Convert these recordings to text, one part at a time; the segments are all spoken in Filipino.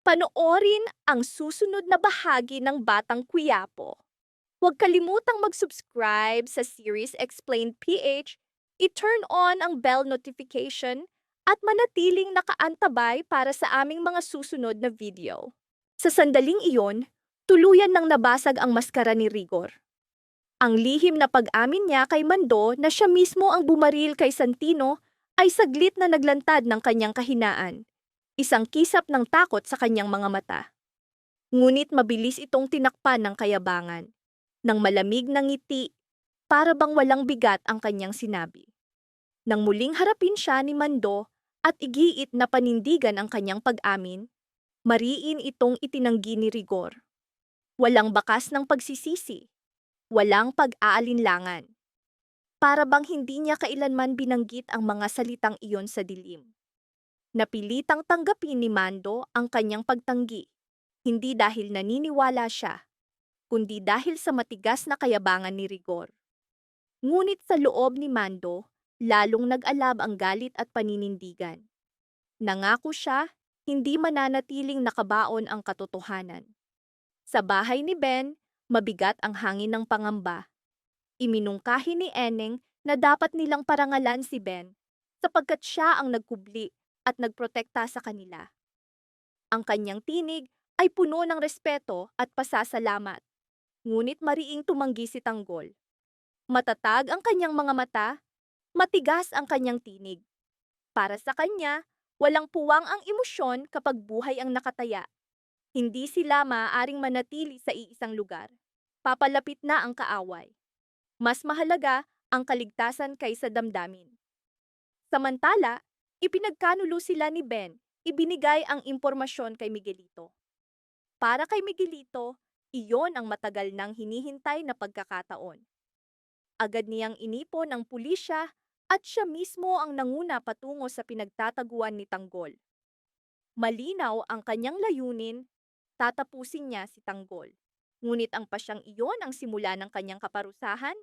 Panoorin ang susunod na bahagi ng Batang Quiapo. Huwag kalimutang mag-subscribe sa Series Explained PH, i-turn on ang bell notification, at manatiling nakaantabay para sa aming mga susunod na video. Sa sandaling iyon, tuluyan nang nabasag ang maskara ni Rigor. Ang lihim na pag-amin niya kay Mando na siya mismo ang bumaril kay Santino ay saglit na naglantad ng kanyang kahinaan. Isang kisap ng takot sa kanyang mga mata. Ngunit mabilis itong tinakpan ng kayabangan. Nang malamig na ngiti, para bang walang bigat ang kanyang sinabi. Nang muling harapin siya ni Mando at igiit na panindigan ang kanyang pag-amin, mariin itong itinanggi ni Rigor. Walang bakas ng pagsisisi, walang pag-aalinlangan. Para bang hindi niya kailanman binanggit ang mga salitang iyon sa dilim. Napilitang tanggapin ni Mando ang kanyang pagtanggi, hindi dahil naniniwala siya, kundi dahil sa matigas na kayabangan ni Rigor. Ngunit sa loob ni Mando, lalong nag-alab ang galit at paninindigan. Nangako siya, hindi mananatiling nakabaon ang katotohanan. Sa bahay ni Ben, mabigat ang hangin ng pangamba. Iminungkahi ni Eneng na dapat nilang parangalan si Ben sapagkat siya ang nagkubli at nagprotekta sa kanila. Ang kanyang tinig ay puno ng respeto at pasasalamat. Ngunit mariing tumanggi si Tanggol. Matatag ang kanyang mga mata, matigas ang kanyang tinig. Para sa kanya, walang puwang ang emosyon kapag buhay ang nakataya. Hindi sila maaaring manatili sa iisang lugar. Papalapit na ang kaaway. Mas mahalaga ang kaligtasan kaysa damdamin. Samantala, ipinagkanulo sila ni Ben, ibinigay ang impormasyon kay Miguelito. Para kay Miguelito, iyon ang matagal nang hinihintay na pagkakataon. Agad niyang inipon ang pulisya at siya mismo ang nanguna patungo sa pinagtataguan ni Tanggol. Malinaw ang kanyang layunin, tatapusin niya si Tanggol. Ngunit ang pasyang iyon ang simula ng kanyang kaparusahan.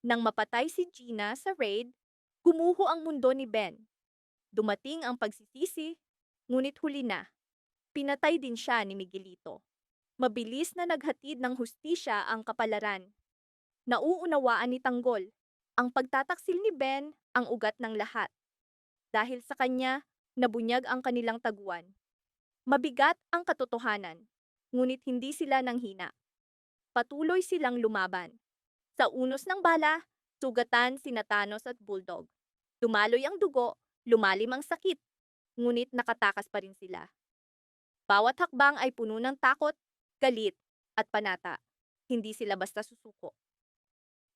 Nang mapatay si Gina sa raid, gumuho ang mundo ni Ben. Dumating ang pagsisisi, ngunit huli na. Pinatay din siya ni Miguelito. Mabilis na naghatid ng hustisya ang kapalaran. Nauunawaan ni Tanggol, ang pagtataksil ni Ben ang ugat ng lahat. Dahil sa kanya, nabunyag ang kanilang taguan. Mabigat ang katotohanan, ngunit hindi sila nanghina. Patuloy silang lumaban. Sa unos ng bala, sugatan sina Thanos at Bulldog. Dumaloy ang dugo, lumalim ang sakit, ngunit nakatakas pa rin sila. Bawat hakbang ay puno ng takot, galit, at panata. Hindi sila basta susuko.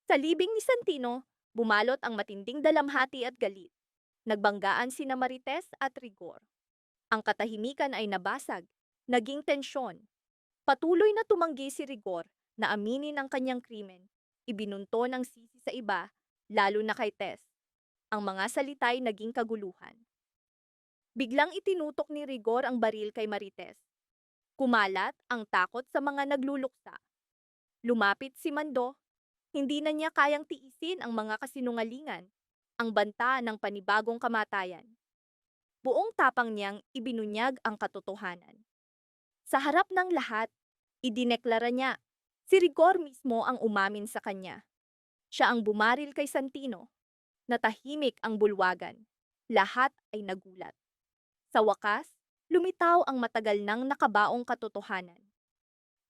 Sa libing ni Santino, bumalot ang matinding dalamhati at galit. Nagbanggaan sina Marites at Rigor. Ang katahimikan ay nabasag, naging tensyon. Patuloy na tumanggi si Rigor na aminin ang kanyang krimen. Ibinunto ng sisi sa iba, lalo na kay Tess. Ang mga salita'y naging kaguluhan. Biglang itinutok ni Rigor ang baril kay Marites. Kumalat ang takot sa mga nagluluksa. Lumapit si Mando. Hindi na niya kayang tiisin ang mga kasinungalingan, ang banta ng panibagong kamatayan. Buong tapang niyang ibinunyag ang katotohanan. Sa harap ng lahat, idineklara niya, si Rigor mismo ang umamin sa kanya. Siya ang bumaril kay Santino. Natahimik ang bulwagan. Lahat ay nagulat. Sa wakas, lumitaw ang matagal nang nakabaong katotohanan.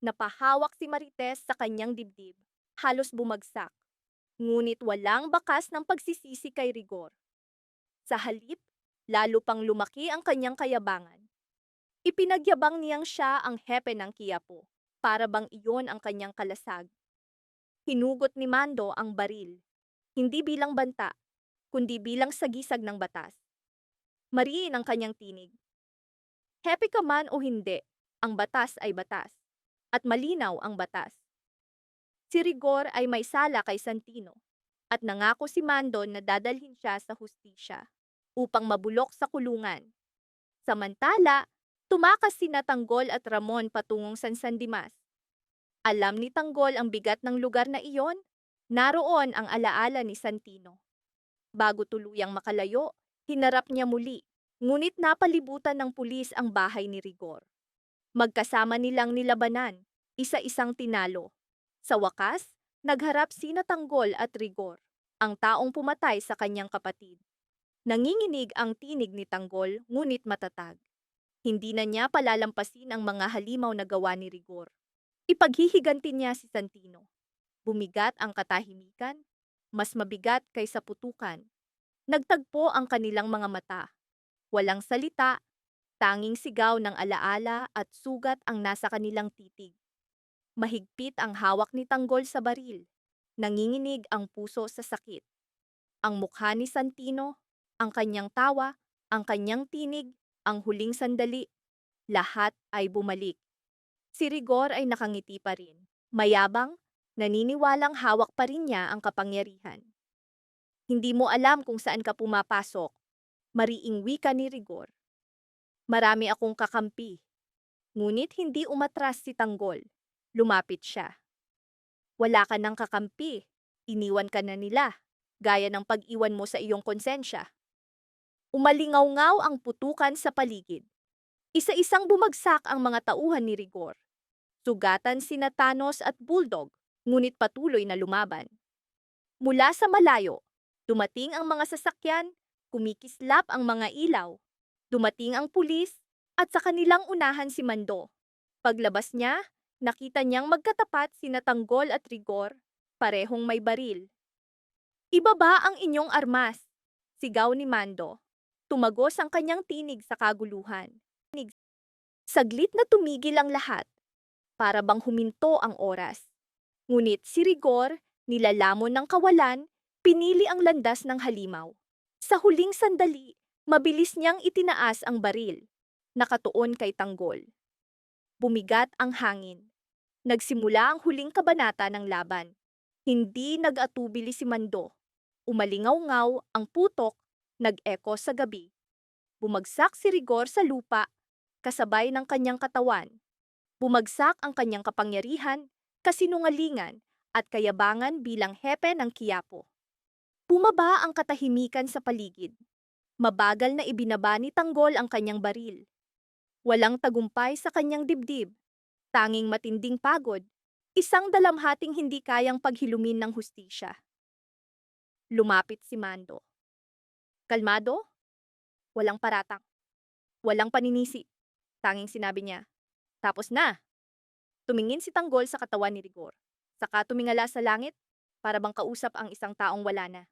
Napahawak si Marites sa kanyang dibdib, halos bumagsak. Ngunit walang bakas ng pagsisisi kay Rigor. Sa halip, lalo pang lumaki ang kanyang kayabangan. Ipinagyabang niyang siya ang hepe ng Quiapo, para bang iyon ang kanyang kalasag. Hinugot ni Mando ang baril, hindi bilang banta, kundi bilang sagisag ng batas. Mariin ang kanyang tinig. Hepe ka man o hindi, ang batas ay batas, at malinaw ang batas. Si Rigor ay may sala kay Santino, at nangako si Mando na dadalhin siya sa hustisya upang mabulok sa kulungan. Samantala, tumakas sina Tanggol at Ramon patungong San Dimas. Alam ni Tanggol ang bigat ng lugar na iyon, naroon ang alaala ni Santino. Bago tuluyang makalayo, hinarap niya muli, ngunit napalibutan ng pulis ang bahay ni Rigor. Magkasama nilang nilabanan, isa-isang tinalo. Sa wakas, nagharap sina Tanggol at Rigor, ang taong pumatay sa kanyang kapatid. Nanginginig ang tinig ni Tanggol, ngunit matatag. Hindi na niya palalampasin ang mga halimaw na gawa ni Rigor. Ipaghihiganti niya si Santino. Bumigat ang katahimikan, mas mabigat kaysa putukan. Nagtagpo ang kanilang mga mata. Walang salita, tanging sigaw ng alaala at sugat ang nasa kanilang titig. Mahigpit ang hawak ni Tanggol sa baril. Nanginginig ang puso sa sakit. Ang mukha ni Santino, ang kanyang tawa, ang kanyang tinig, ang huling sandali, lahat ay bumalik. Si Rigor ay nakangiti pa rin. Mayabang, naniniwalang hawak pa rin niya ang kapangyarihan. Hindi mo alam kung saan ka pumapasok. Mariing wika ni Rigor. Marami akong kakampi. Ngunit hindi umatras si Tanggol. Lumapit siya. Wala ka ng kakampi. Iniwan ka na nila, gaya ng pag-iwan mo sa iyong konsensya. Umalingaw-ngaw ang putukan sa paligid. Isa-isang bumagsak ang mga tauhan ni Rigor. Sugatan sina Thanos at Bulldog, ngunit patuloy na lumaban. Mula sa malayo, dumating ang mga sasakyan, kumikislap ang mga ilaw. Dumating ang pulis, at sa kanilang unahan si Mando. Paglabas niya, nakita niyang magkatapat sina Tanggol at Rigor, parehong may baril. Ibaba ang inyong armas, sigaw ni Mando. Tumagos ang kanyang tinig sa kaguluhan. Saglit na tumigil ang lahat, para bang huminto ang oras. Ngunit si Rigor, nilalamon ng kawalan, pinili ang landas ng halimaw. Sa huling sandali, mabilis niyang itinaas ang baril, nakatuon kay Tanggol. Bumigat ang hangin. Nagsimula ang huling kabanata ng laban. Hindi nag-atubili si Mando. Umalingaw-ngaw ang putok, nag-eko sa gabi. Bumagsak si Rigor sa lupa, kasabay ng kanyang katawan. Bumagsak ang kanyang kapangyarihan, kasinungalingan, at kayabangan bilang hepe ng Quiapo. Bumaba ang katahimikan sa paligid. Mabagal na ibinaba ni Tanggol ang kanyang baril. Walang tagumpay sa kanyang dibdib. Tanging matinding pagod, isang dalamhating hindi kayang paghilumin ng hustisya. Lumapit si Mando. Kalmado? Walang paratang. Walang paninisi. Tanging sinabi niya, tapos na. Tumingin si Tanggol sa katawan ni Rigor. Saka tumingala sa langit, para bang kausap ang isang taong wala na.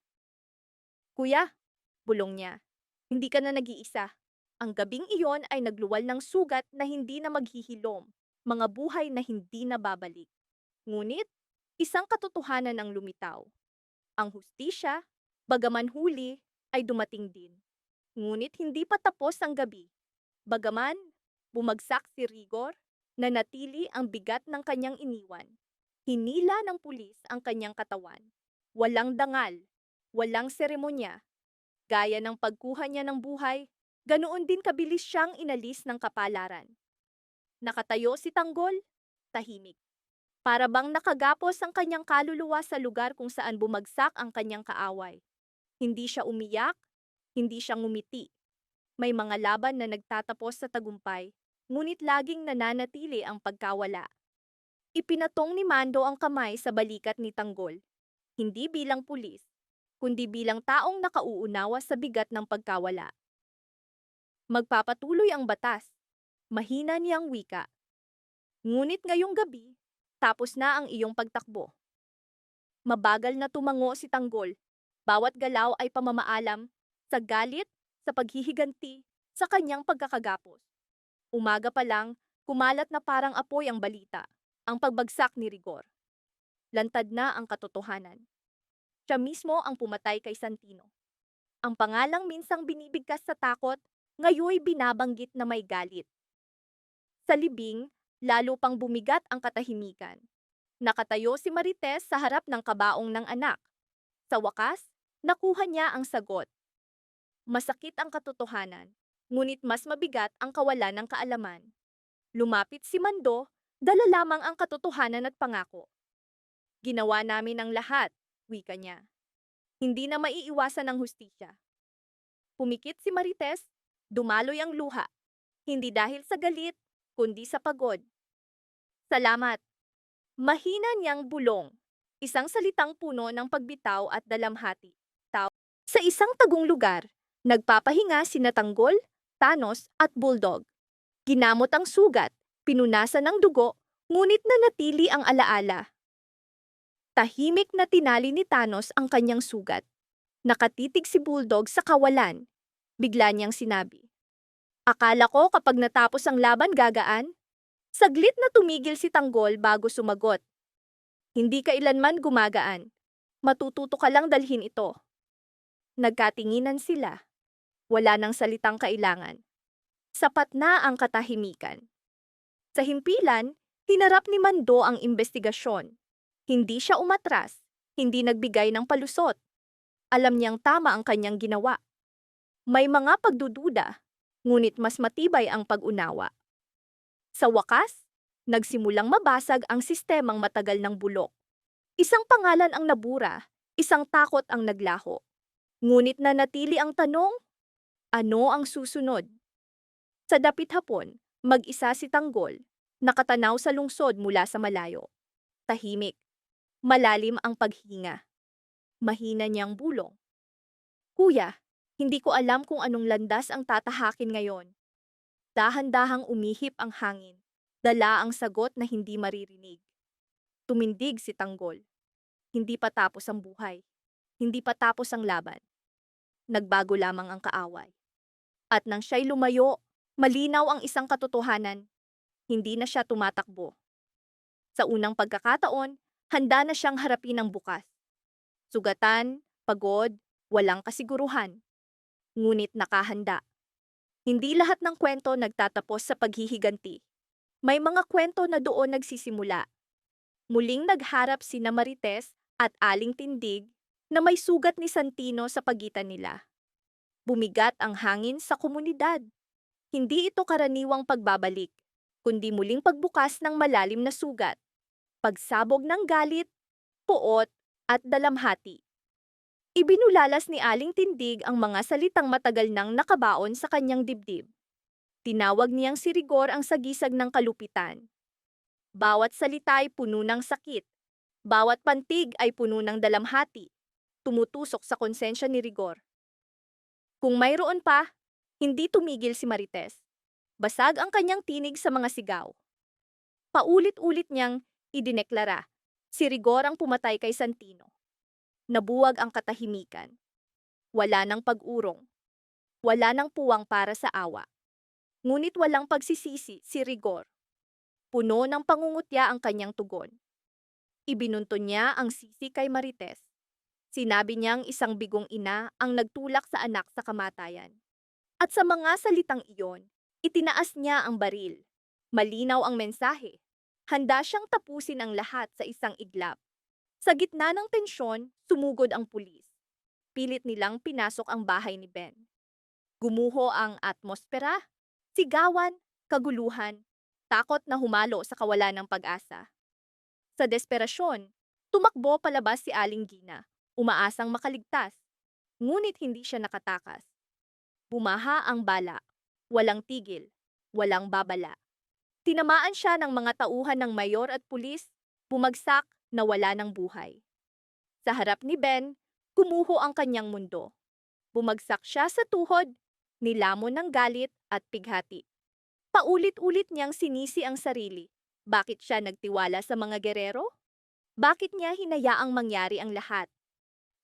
Kuya, bulong niya, hindi ka na nag-iisa. Ang gabing iyon ay nagluwal ng sugat na hindi na maghihilom, mga buhay na hindi na babalik. Ngunit, isang katotohanan ang lumitaw. Ang hustisya, bagaman huli, ay dumating din. Ngunit hindi pa tapos ang gabi. Bagaman, bumagsak si Rigor, nanatili ang bigat ng kanyang iniwan. Hinila ng pulis ang kanyang katawan. Walang dangal, walang seremonya. Gaya ng pagkuha niya ng buhay, ganoon din kabilis siyang inalis ng kapalaran. Nakatayo si Tanggol, tahimik. Para bang nakagapos ang kanyang kaluluwa sa lugar kung saan bumagsak ang kanyang kaaway. Hindi siya umiyak, hindi siya ngumiti. May mga laban na nagtatapos sa tagumpay, ngunit laging nananatili ang pagkawala. Ipinatong ni Mando ang kamay sa balikat ni Tanggol, hindi bilang pulis, kundi bilang taong nakauunawa sa bigat ng pagkawala. Magpapatuloy ang batas, mahina niyang wika. Ngunit ngayong gabi, tapos na ang iyong pagtakbo. Mabagal na tumango si Tanggol, bawat galaw ay pamamaalam, sa galit, sa paghihiganti, sa kanyang pagkakagapos. Umaga pa lang, kumalat na parang apoy ang balita, ang pagbagsak ni Rigor. Lantad na ang katotohanan. Siya mismo ang pumatay kay Santino. Ang pangalang minsang binibigkas sa takot, ngayoy binabanggit na may galit. Sa libing, lalo pang bumigat ang katahimikan. Nakatayo si Marites sa harap ng kabaong ng anak. Sa wakas, nakuha niya ang sagot. Masakit ang katotohanan, ngunit mas mabigat ang kawalan ng kaalaman. Lumapit si Mando, dala lamang ang katotohanan at pangako. Ginawa namin ang lahat, wika niya. Hindi na maiiwasan ang hustisya. Pumikit si Marites, dumaloy ang luha. Hindi dahil sa galit, kundi sa pagod. Salamat. Mahina niyang bulong. Isang salitang puno ng pagbitaw at dalamhati. Sa isang tagong lugar, nagpapahinga sina Tanggol, Thanos at Bulldog. Ginamot ang sugat, pinunasan ng dugo, ngunit nanatili ang alaala. Tahimik na tinali ni Thanos ang kanyang sugat. Nakatitig si Bulldog sa kawalan. Bigla niyang sinabi, "Akala ko kapag natapos ang laban gagaan." Saglit na tumigil si Tanggol bago sumagot, "Hindi kailanman gumagaan. Matututo ka lang dalhin ito." Nagkatinginan sila. Wala nang salitang kailangan. Sapat na ang katahimikan. Sa himpilan, hinarap ni Mando ang investigasyon. Hindi siya umatras, hindi nagbigay ng palusot. Alam niyang tama ang kanyang ginawa. May mga pagdududa, ngunit mas matibay ang pag-unawa. Sa wakas, nagsimulang mabasag ang sistemang matagal ng bulok. Isang pangalan ang nabura, isang takot ang naglaho. Ngunit nanatili ang tanong, ano ang susunod? Sa dapit hapon, mag-isa si Tanggol, nakatanaw sa lungsod mula sa malayo. Tahimik, malalim ang paghinga. Mahina niyang bulong, "Kuya, hindi ko alam kung anong landas ang tatahakin ngayon." Dahan-dahang umihip ang hangin. Dala ang sagot na hindi maririnig. Tumindig si Tanggol. Hindi pa tapos ang buhay. Hindi pa tapos ang laban. Nagbago lamang ang kaaway. At nang siya'y lumayo, malinaw ang isang katotohanan. Hindi na siya tumatakbo. Sa unang pagkakataon, handa na siyang harapin ang bukas. Sugatan, pagod, walang kasiguruhan. Ngunit nakahanda. Hindi lahat ng kwento nagtatapos sa paghihiganti. May mga kwento na doon nagsisimula. Muling nagharap sina Marites at Aling Tindig na may sugat ni Santino sa pagitan nila. Bumigat ang hangin sa komunidad. Hindi ito karaniwang pagbabalik, kundi muling pagbukas ng malalim na sugat. Pagsabog ng galit, puot, at dalamhati. Ibinulalas ni Aling Tindig ang mga salitang matagal nang nakabaon sa kanyang dibdib. Tinawag niyang si Rigor ang sagisag ng kalupitan. Bawat salita ay puno ng sakit. Bawat pantig ay puno ng dalamhati. Tumutusok sa konsensya ni Rigor. Kung mayroon pa, hindi tumigil si Marites. Basag ang kanyang tinig sa mga sigaw. Paulit-ulit niyang idineklara, si Rigor ang pumatay kay Santino. Nabuwag ang katahimikan. Wala nang pag-urong. Wala nang puwang para sa awa. Ngunit walang pagsisisi si Rigor. Puno ng pangungutya ang kanyang tugon. Ibinunto niya ang sisi kay Marites. Sinabi niyang isang bigong ina ang nagtulak sa anak sa kamatayan. At sa mga salitang iyon, itinaas niya ang baril. Malinaw ang mensahe. Handa siyang tapusin ang lahat sa isang iglap. Sa gitna ng tensyon, sumugod ang pulis. Pilit nilang pinasok ang bahay ni Ben. Gumuho ang atmosfera, sigawan, kaguluhan, takot na humalo sa kawalan ng pag-asa. Sa desperasyon, tumakbo palabas si Aling Gina, umaasang makaligtas. Ngunit hindi siya nakatakas. Bumaha ang bala, walang tigil, walang babala. Tinamaan siya ng mga tauhan ng mayor at pulis, bumagsak na wala ng buhay. Sa harap ni Ben, gumuho ang kanyang mundo. Bumagsak siya sa tuhod, nilamon ng galit at pighati. Paulit-ulit niyang sinisi ang sarili. Bakit siya nagtiwala sa mga gerero? Bakit niya hinayaang mangyari ang lahat?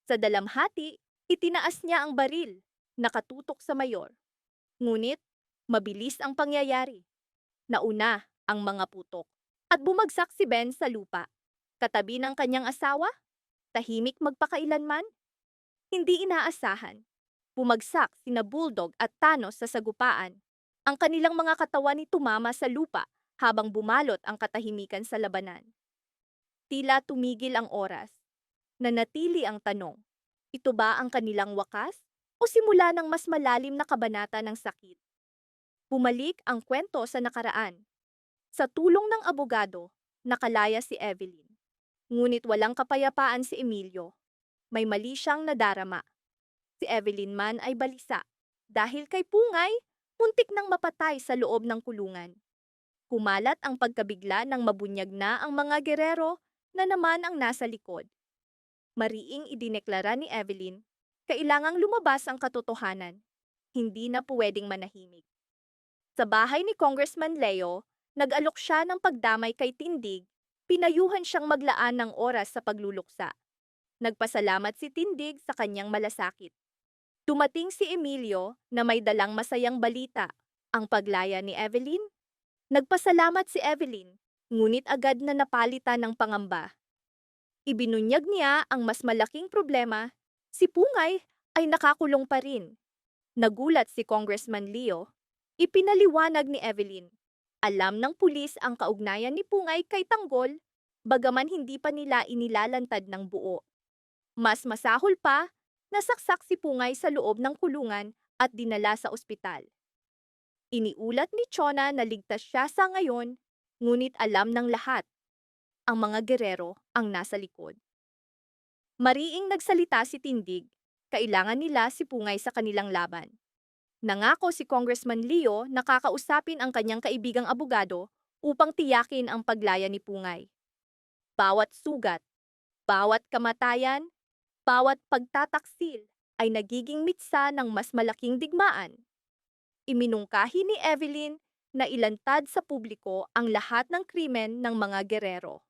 Sa dalamhati, itinaas niya ang baril, nakatutok sa mayor. Ngunit, mabilis ang pangyayari. Nauna ang mga putok at bumagsak si Ben sa lupa. Katabi ng kanyang asawa, tahimik magpakailanman. Hindi inaasahan. Bumagsak sina Bulldog at Thanos sa sagupaan. Ang kanilang mga katawan ay tumama sa lupa habang bumalot ang katahimikan sa labanan. Tila tumigil ang oras. Nanatili ang tanong, ito ba ang kanilang wakas o simula ng mas malalim na kabanata ng sakit? Bumalik ang kwento sa nakaraan. Sa tulong ng abogado, nakalaya si Evelyn. Ngunit walang kapayapaan si Emilio. May mali siyang nadarama. Si Evelyn man ay balisa. Dahil kay Pungay, muntik nang mapatay sa loob ng kulungan. Kumalat ang pagkabigla ng mabunyag na ang mga gerero na naman ang nasa likod. Mariing idineklara ni Evelyn, kailangang lumabas ang katotohanan. Hindi na puwedeng manahimik. Sa bahay ni Congressman Leo, nag-alok siya ng pagdamay kay Tindig, pinayuhan siyang maglaan ng oras sa pagluluksa. Nagpasalamat si Tindig sa kanyang malasakit. Dumating si Emilio na may dalang masayang balita, ang paglaya ni Evelyn. Nagpasalamat si Evelyn, ngunit agad na napalitan ng pangamba. Ibinunyag niya ang mas malaking problema, si Pungay ay nakakulong pa rin. Nagulat si Congressman Leo, ipinaliwanag ni Evelyn. Alam ng pulis ang kaugnayan ni Pungay kay Tanggol, bagaman hindi pa nila inilalantad ng buo. Mas masahol pa, nasaksak si Pungay sa loob ng kulungan at dinala sa ospital. Iniulat ni Chona na ligtas siya sa ngayon, ngunit alam ng lahat. Ang mga gerero ang nasa likod. Mariing nagsalita si Tindig, kailangan nila si Pungay sa kanilang laban. Nangako si Congressman Leo na kakausapin ang kanyang kaibigang abogado upang tiyakin ang paglaya ni Pungay. Bawat sugat, bawat kamatayan, bawat pagtataksil ay nagiging mitsa ng mas malaking digmaan. Iminungkahi ni Evelyn na ilantad sa publiko ang lahat ng krimen ng mga gerero.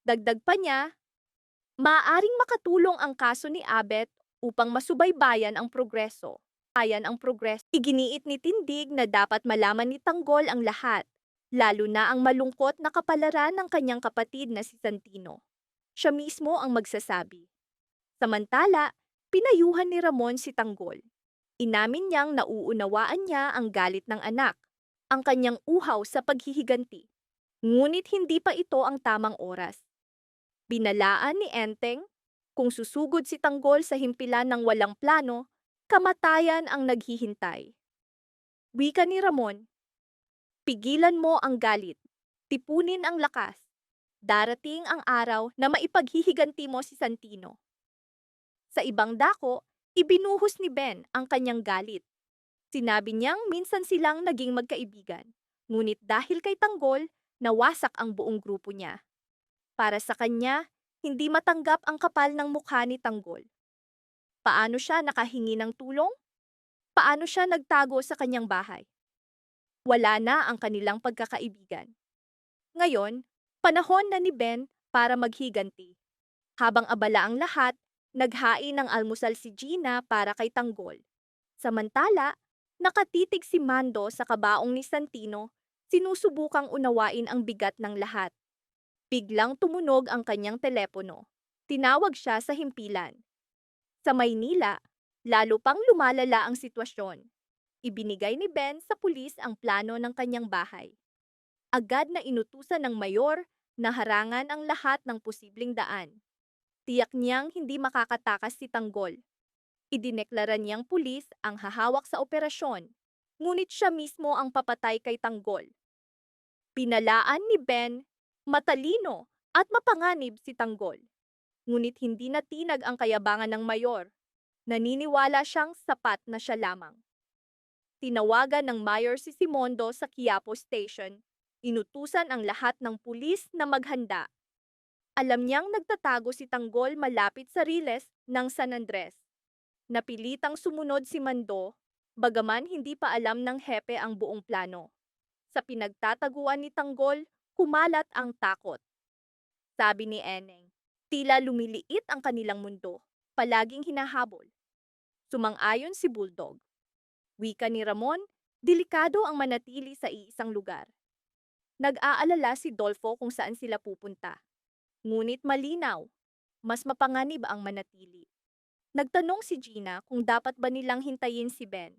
Dagdag pa niya, maaaring makatulong ang kaso ni Abet upang masubaybayan ang progreso. Iginiit ni Tindig na dapat malaman ni Tanggol ang lahat, lalo na ang malungkot na kapalaran ng kanyang kapatid na si Santino. Siya mismo ang magsasabi. Samantala, pinayuhan ni Ramon si Tanggol. Inamin niyang nauunawaan niya ang galit ng anak, ang kanyang uhaw sa paghihiganti. Ngunit hindi pa ito ang tamang oras. Binalaan ni Enteng, kung susugod si Tanggol sa himpilan ng walang plano, kamatayan ang naghihintay. Wika ni Ramon, pigilan mo ang galit, tipunin ang lakas. Darating ang araw na maipaghihiganti mo si Santino. Sa ibang dako, ibinuhos ni Ben ang kanyang galit. Sinabi niyang minsan silang naging magkaibigan, ngunit dahil kay Tanggol, nawasak ang buong grupo niya. Para sa kanya, hindi matanggap ang kapal ng mukha ni Tanggol. Paano siya nakahingi ng tulong? Paano siya nagtago sa kanyang bahay? Wala na ang kanilang pagkakaibigan. Ngayon, panahon na ni Ben para maghiganti. Habang abala ang lahat, naghain ng almusal si Gina para kay Tanggol. Samantala, nakatitig si Mando sa kabaong ni Santino, sinusubukang unawain ang bigat ng lahat. Biglang tumunog ang kanyang telepono. Tinawag siya sa himpilan. Sa Maynila, lalo pang lumalala ang sitwasyon. Ibinigay ni Ben sa pulis ang plano ng kanyang bahay. Agad na inutusan ng mayor na harangan ang lahat ng posibleng daan. Tiyak niyang hindi makakatakas si Tanggol. Idineklara niyang pulis ang hahawak sa operasyon, ngunit siya mismo ang papatay kay Tanggol. Pinalaan ni Ben, matalino at mapanganib si Tanggol. Ngunit hindi natinag ang kayabangan ng mayor. Naniniwala siyang sapat na siya lamang. Tinawagan ng mayor si Simondo sa Quiapo Station. Inutusan ang lahat ng pulis na maghanda. Alam niyang nagtatago si Tanggol malapit sa Riles ng San Andres. Napilitang sumunod si Mando, bagaman hindi pa alam ng hepe ang buong plano. Sa pinagtataguan ni Tanggol, kumalat ang takot. Sabi ni Eneng, tila lumiliit ang kanilang mundo, palaging hinahabol. Sumang-ayon si Bulldog. Wika ni Ramon, delikado ang manatili sa iisang lugar. Nag-aalala si Dolfo kung saan sila pupunta. Ngunit malinaw, mas mapanganib ang manatili. Nagtanong si Gina kung dapat ba nilang hintayin si Ben.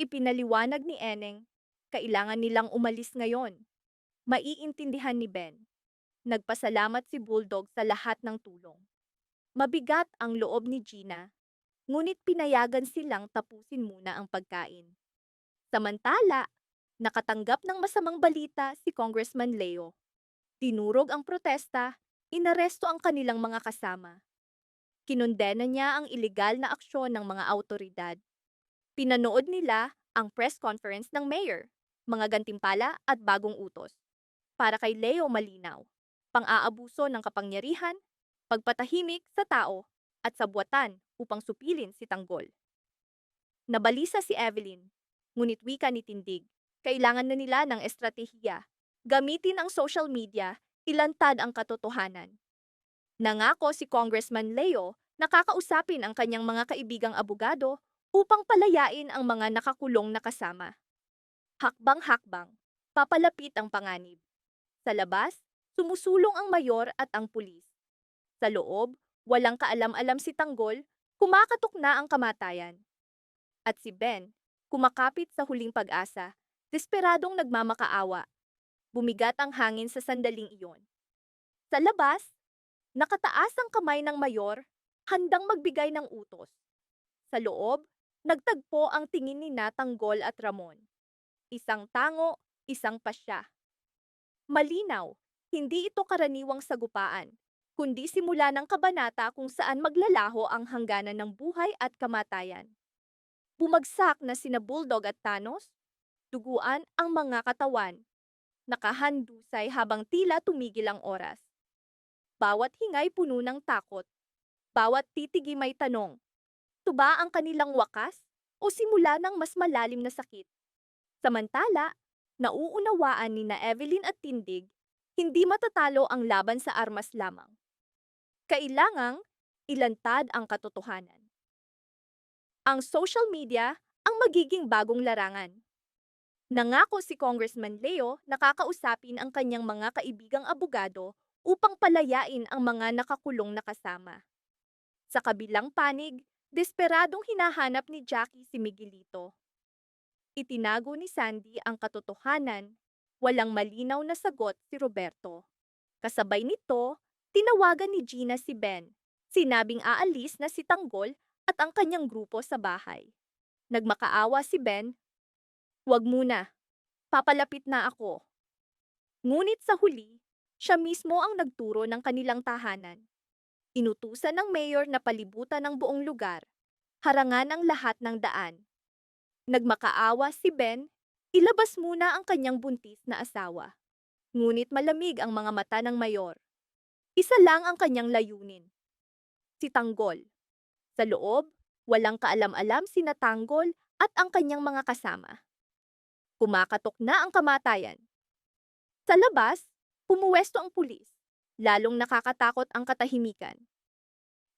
Ipinaliwanag ni Eneng, kailangan nilang umalis ngayon. Maiintindihan ni Ben. Nagpasalamat si Bulldog sa lahat ng tulong. Mabigat ang loob ni Gina, ngunit pinayagan silang tapusin muna ang pagkain. Samantala, nakatanggap ng masamang balita si Congressman Leo. Tinurog ang protesta, inaresto ang kanilang mga kasama. Kinondena niya ang ilegal na aksyon ng mga awtoridad. Pinanood nila ang press conference ng mayor. mga gantimpala at bagong utos. Para kay Leo malinaw, pang-aabuso ng kapangyarihan, pagpatahimik sa tao, at sabwatan upang supilin si Tanggol. Nabalisa si Evelyn, ngunit wika ni Tindig, kailangan na nila ng estratehiya. Gamitin ang social media, ilantad ang katotohanan. Nangako si Congressman Leo na kakausapin ang kanyang mga kaibigang abogado upang palayain ang mga nakakulong na kasama. Hakbang-hakbang, papalapit ang panganib. Sa labas, sumusulong ang mayor at ang pulis. Sa loob, walang kaalam-alam si Tanggol, kumakatok na ang kamatayan. At si Ben, kumakapit sa huling pag-asa, desperadong nagmamakaawa. Bumigat ang hangin sa sandaling iyon. Sa labas, nakataas ang kamay ng mayor, handang magbigay ng utos. Sa loob, nagtagpo ang tingin ni Tanggol at Ramon. Isang tango, isang pasya. Malinaw, hindi ito karaniwang sagupaan, kundi simula ng kabanata kung saan maglalaho ang hangganan ng buhay at kamatayan. Bumagsak na sina Bulldog at Thanos, duguan ang mga katawan. Nakahandusay habang tila tumigil ang oras. Bawat hingay puno ng takot. Bawat titigi may tanong. Ito ba ang kanilang wakas o simula ng mas malalim na sakit? Samantala, nauunawaan ni na Evelyn at Tindig, hindi matatalo ang laban sa armas lamang. Kailangang ilantad ang katotohanan. Ang social media ang magiging bagong larangan. Nangako si Congressman Leo na kakausapin ang kanyang mga kaibigang abogado upang palayain ang mga nakakulong na kasama. Sa kabilang panig, desperadong hinahanap ni Jackie si Miguelito. Itinago ni Sandy ang katotohanan, walang malinaw na sagot si Roberto. Kasabay nito, tinawagan ni Gina si Ben. Sinabing aalis na si Tanggol at ang kanyang grupo sa bahay. Nagmakaawa si Ben, "Wag muna, papalapit na ako." Ngunit sa huli, siya mismo ang nagturo ng kanilang tahanan. Inutusan ng mayor na palibutan ng buong lugar, harangan ang lahat ng daan. Nagmakaawa si Ben, ilabas muna ang kanyang buntis na asawa. Ngunit malamig ang mga mata ng mayor. Isa lang ang kanyang layunin. Si Tanggol. Sa loob, walang kaalam-alam sina Tanggol at ang kanyang mga kasama. Kumakatok na ang kamatayan. Sa labas, pumuwesto ang pulis. Lalong nakakatakot ang katahimikan.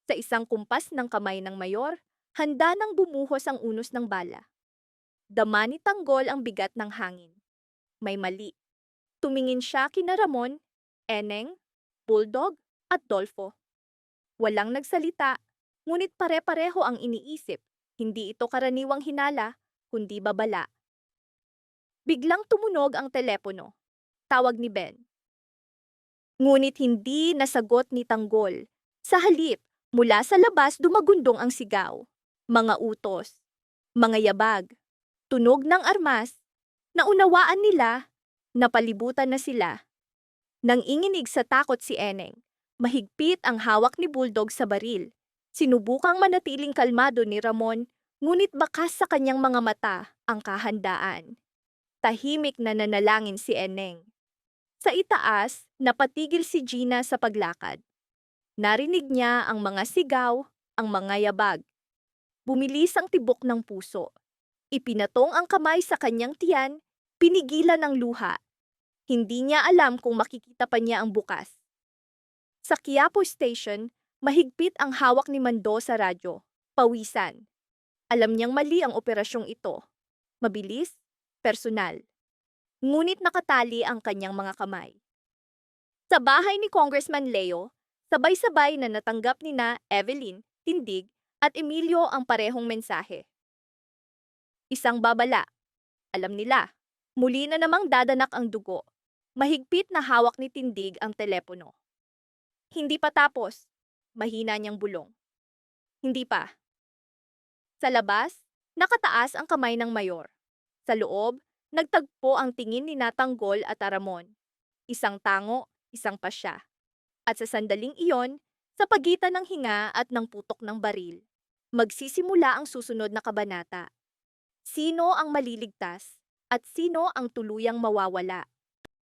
Sa isang kumpas ng kamay ng mayor, handa nang bumuhos ang unos ng bala. Dama ni Tanggol ang bigat ng hangin. May mali. Tumingin siya kina Ramon, Eneng, Bulldog, at Dolfo. Walang nagsalita, ngunit pare-pareho ang iniisip. Hindi ito karaniwang hinala, kundi babala. Biglang tumunog ang telepono. Tawag ni Ben. Ngunit hindi nasagot ni Tanggol. Sa halip, mula sa labas dumagundong ang sigaw. Mga utos, mga yabag, tunog ng armas. Naunawaan nila, napalibutan na sila. Nang inginig sa takot si Eneng, mahigpit ang hawak ni Bulldog sa baril. Sinubukang manatiling kalmado ni Ramon, ngunit bakas sa kanyang mga mata ang kahandaan. Tahimik na nanalangin si Eneng. Sa itaas, napatigil si Gina sa paglakad. Narinig niya ang mga sigaw, ang mga yabag. Bumilis ang tibok ng puso. Ipinatong ang kamay sa kanyang tiyan, pinigilan ang luha. Hindi niya alam kung makikita pa niya ang bukas. Sa Quiapo Station, mahigpit ang hawak ni Mando sa radyo. Pawisan. Alam niyang mali ang operasyong ito. Mabilis, personal. Ngunit nakatali ang kanyang mga kamay. Sa bahay ni Congressman Leo, sabay-sabay na natanggap nina Evelyn, Tindig, at Emilio ang parehong mensahe. Isang babala. Alam nila, muli na namang dadanak ang dugo. Mahigpit na hawak ni Tindig ang telepono. Hindi pa tapos. Mahina niyang bulong. Hindi pa. Sa labas, nakataas ang kamay ng mayor. Sa loob, nagtagpo ang tingin ni Tanggol at Ramon. Isang tango, isang pasya. At sa sandaling iyon, sa pagitan ng hinga at ng putok ng baril, magsisimula ang susunod na kabanata. Sino ang maliligtas? at sino ang tuluyang mawawala.